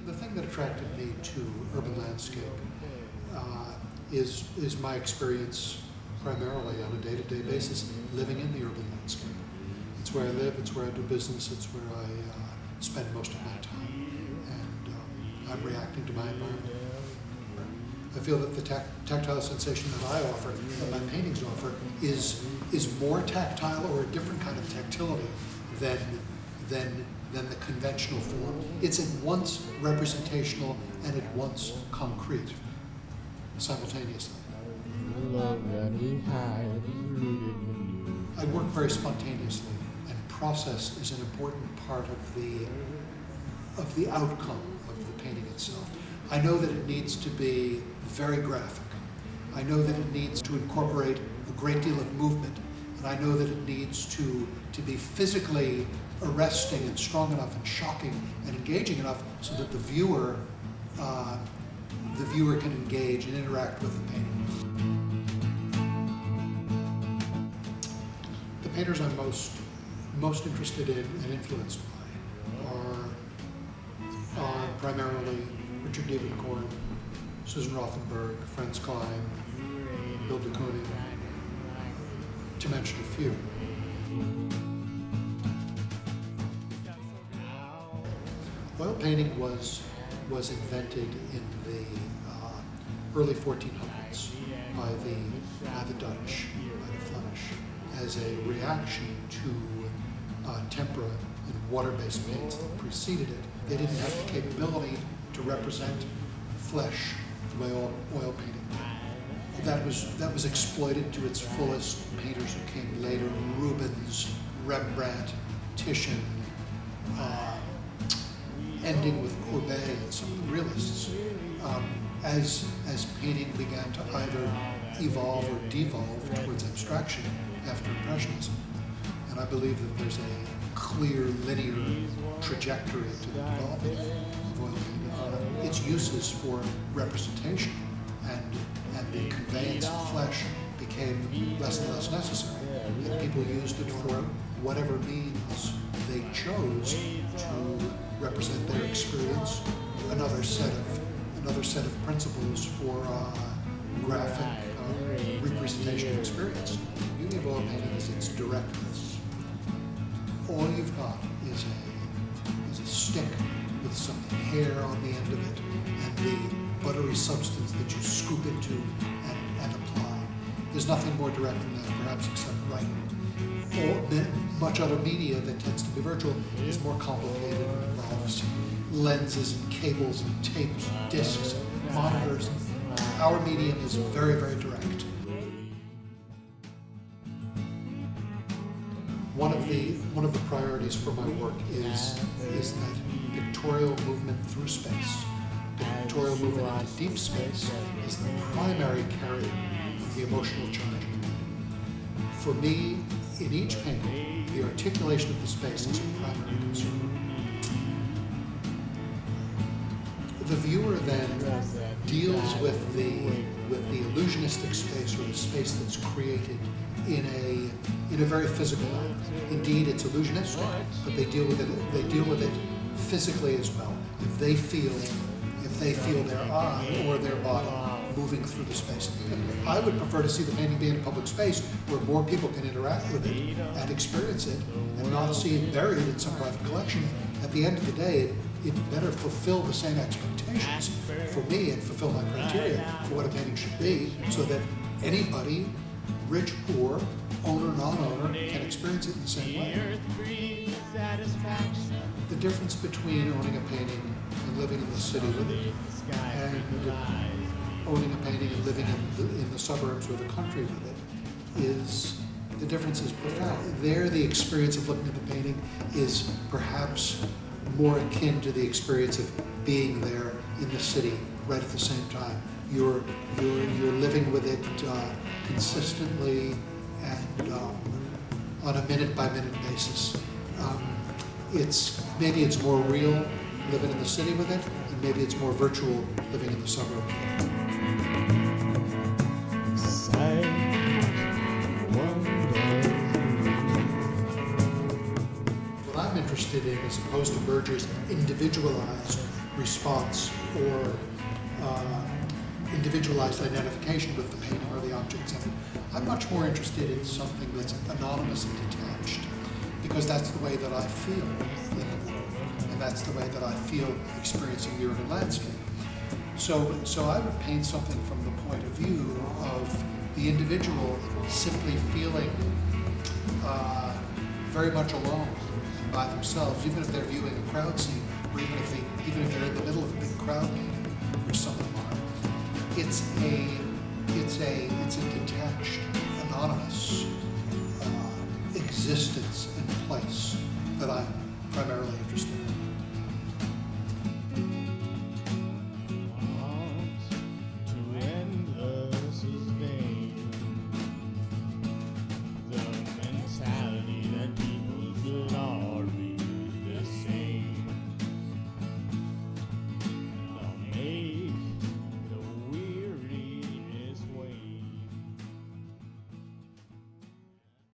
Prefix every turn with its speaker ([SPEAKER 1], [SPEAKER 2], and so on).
[SPEAKER 1] The thing that attracted me to urban landscape is my experience primarily on a day-to-day basis living in the urban landscape. It's where I live, it's where I do business, it's where I spend most of my time, and I'm reacting to my environment. I feel that the tactile sensation that I offer, that my paintings offer, is more tactile or a different kind of tactility than the conventional form. It's at once representational and at once concrete, simultaneously. I work very spontaneously, and process is an important part of the outcome of the painting itself. I know that it needs to be very graphic. I know that it needs to incorporate a great deal of movement, and I know that it needs to be physically arresting and strong enough and shocking and engaging enough so that the viewer can engage and interact with the painting. The painters I'm most interested in and influenced by are primarily Richard David Kapp, Susan Rothenberg, Franz Klein, Bill de Kooning, to mention a few. Oil painting was invented in the early 1400s by the Dutch, by the Flemish, as a reaction to tempera and water-based paints that preceded it. They didn't have the capability to represent flesh the way oil painting did. That was exploited to its fullest. Painters who came later, Rubens, Rembrandt, Titian, ending with Courbet and some of the realists, as painting began to either evolve or devolve towards abstraction after Impressionism. And I believe that there's a clear linear trajectory to the development of oil painting. Its uses for representation and the conveyance of flesh became less and less necessary. And people used it for whatever means they chose to represent their experience. Another set of principles for graphic representation of experience. The beauty of oil painting is its directness. All you've got is a stick with some hair on the end of it and the buttery substance that you scoop into and apply. There's nothing more direct than that, perhaps, except writing. Much other media that tends to be virtual is more complicated and involves lenses and cables and tapes and discs and monitors. Our medium is very, very direct. One of the priorities for my work is that pictorial movement through space. The pictorial movement into deep space is the primary carrier of the emotional charge. For me, in each painting, the articulation of the space is a primary concern. The viewer then deals with the illusionistic space, or the space that's created in a very physical way. Indeed, it's illusionistic, but they deal with it physically as well. If they feel their eye or their body moving through the space. I would prefer to see the painting be in a public space where more people can interact with it and experience it, and not see it buried in some private collection. At the end of the day, it better fulfill the same expectations for me and fulfill my criteria for what a painting should be, so that anybody, rich, poor, owner, non-owner, can experience it in the same way. The difference between owning a painting and living in the city with it, and owning a painting and living in the suburbs or the country with it, is the difference is profound. There, the experience of looking at the painting is perhaps more akin to the experience of being there in the city right at the same time. You're living with it consistently and on a minute-by-minute basis. Maybe it's more real living in the city with it, and maybe it's more virtual living in the suburbs. What I'm interested in, as opposed to Berger's individualized response or individualized identification with the painting or the objects in it. I'm much more interested in something that's anonymous and detached, because that's the way that I feel in the world, and that's the way that I feel experiencing the urban landscape. So I would paint something from the point of view of the individual simply feeling very much alone and by themselves, even if they're viewing a crowd scene, or even if they're in the middle of a big crowd painting, which some of them are. It's a detached, anonymous existence and place that I'm primarily interested in.